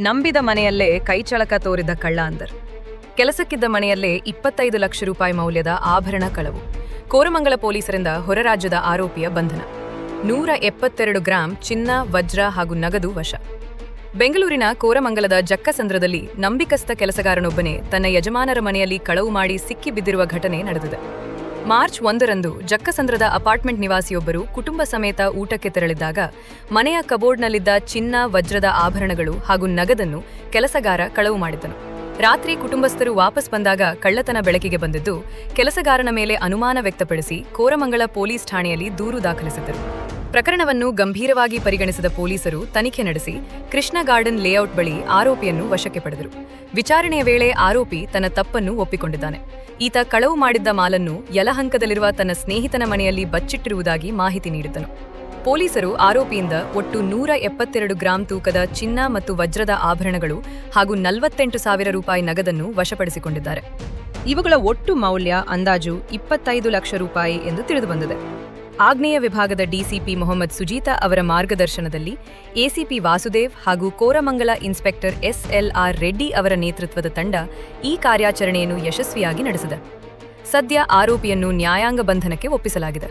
ನಂಬಿದ ಮನೆಯಲ್ಲೇ ಕೈಚಳಕ ತೋರಿದ ಕಳ್ಳ ಅಂದರ್. ಕೆಲಸಕ್ಕಿದ್ದ ಮನೆಯಲ್ಲೇ 25 ಲಕ್ಷ ರೂಪಾಯಿ ಮೌಲ್ಯದ ಆಭರಣ ಕಳವು. ಕೋರಮಂಗಲ ಪೊಲೀಸರಿಂದ ಹೊರರಾಜ್ಯದ ಆರೋಪಿಯ ಬಂಧನ. 172 ಗ್ರಾಂ ಚಿನ್ನ, ವಜ್ರ ಹಾಗೂ ನಗದು ವಶ. ಬೆಂಗಳೂರಿನ ಕೋರಮಂಗಲದ ಜಕ್ಕಸಂದ್ರದಲ್ಲಿ ನಂಬಿಕಸ್ಥ ಕೆಲಸಗಾರನೊಬ್ಬನೇ ತನ್ನ ಯಜಮಾನರ ಮನೆಯಲ್ಲಿ ಕಳವು ಮಾಡಿ ಸಿಕ್ಕಿ ಬಿದ್ದಿರುವ ಘಟನೆ ನಡೆದಿದೆ. ಮಾರ್ಚ್ 1ರಂದು ಜಕ್ಕಸಂದ್ರದ ಅಪಾರ್ಟ್ಮೆಂಟ್ ನಿವಾಸಿಯೊಬ್ಬರು ಕುಟುಂಬ ಸಮೇತ ಊಟಕ್ಕೆ ತೆರಳಿದ್ದಾಗ ಮನೆಯ ಕಬೋರ್ಡ್ನಲ್ಲಿದ್ದ ಚಿನ್ನ, ವಜ್ರದ ಆಭರಣಗಳು ಹಾಗೂ ನಗದನ್ನು ಕೆಲಸಗಾರ ಕಳವು ಮಾಡಿದ್ದನು. ರಾತ್ರಿ ಕುಟುಂಬಸ್ಥರು ವಾಪಸ್ ಬಂದಾಗ ಕಳ್ಳತನ ಬೆಳಕಿಗೆ ಬಂದಿದ್ದು, ಕೆಲಸಗಾರನ ಮೇಲೆ ಅನುಮಾನ ವ್ಯಕ್ತಪಡಿಸಿ ಕೋರಮಂಗಲ ಪೊಲೀಸ್ ಠಾಣೆಯಲ್ಲಿ ದೂರು ದಾಖಲಿಸಿದ್ದರು. ಪ್ರಕರಣವನ್ನು ಗಂಭೀರವಾಗಿ ಪರಿಗಣಿಸಿದ ಪೊಲೀಸರು ತನಿಖೆ ನಡೆಸಿ ಕೃಷ್ಣ ಗಾರ್ಡನ್ ಲೇಔಟ್ ಬಳಿ ಆರೋಪಿಯನ್ನು ವಶಕ್ಕೆ ಪಡೆದರು. ವಿಚಾರಣೆಯ ವೇಳೆ ಆರೋಪಿ ತನ್ನ ತಪ್ಪನ್ನು ಒಪ್ಪಿಕೊಂಡಿದ್ದಾನೆ. ಈತ ಕಳವು ಮಾಡಿದ್ದ ಮಾಲನ್ನು ಯಲಹಂಕದಲ್ಲಿರುವ ತನ್ನ ಸ್ನೇಹಿತನ ಮನೆಯಲ್ಲಿ ಬಚ್ಚಿಟ್ಟಿರುವುದಾಗಿ ಮಾಹಿತಿ ನೀಡಿದ್ದನು. ಪೊಲೀಸರು ಆರೋಪಿಯಿಂದ ಒಟ್ಟು 172 ಗ್ರಾಂ ತೂಕದ ಚಿನ್ನ ಮತ್ತು ವಜ್ರದ ಆಭರಣಗಳು ಹಾಗೂ 48,000 ರೂಪಾಯಿ ನಗದನ್ನು ವಶಪಡಿಸಿಕೊಂಡಿದ್ದಾರೆ. ಇವುಗಳ ಒಟ್ಟು ಮೌಲ್ಯ ಅಂದಾಜು 25 ಲಕ್ಷ ರೂಪಾಯಿ ಎಂದು ತಿಳಿದುಬಂದಿದೆ. ಆಗ್ನೇಯ ವಿಭಾಗದ ಡಿಸಿಪಿ ಮೊಹಮ್ಮದ್ ಸುಜೀತಾ ಅವರ ಮಾರ್ಗದರ್ಶನದಲ್ಲಿ ಎಸಿಪಿ ವಾಸುದೇವ್ ಹಾಗೂ ಕೋರಮಂಗಲ ಇನ್ಸ್ಪೆಕ್ಟರ್ SLR ರೆಡ್ಡಿ ಅವರ ನೇತೃತ್ವದ ತಂಡ ಈ ಕಾರ್ಯಾಚರಣೆಯನ್ನು ಯಶಸ್ವಿಯಾಗಿ ನಡೆಸಿದೆ. ಸದ್ಯ ಆರೋಪಿಯನ್ನು ನ್ಯಾಯಾಂಗ ಬಂಧನಕ್ಕೆ ಒಪ್ಪಿಸಲಾಗಿದೆ.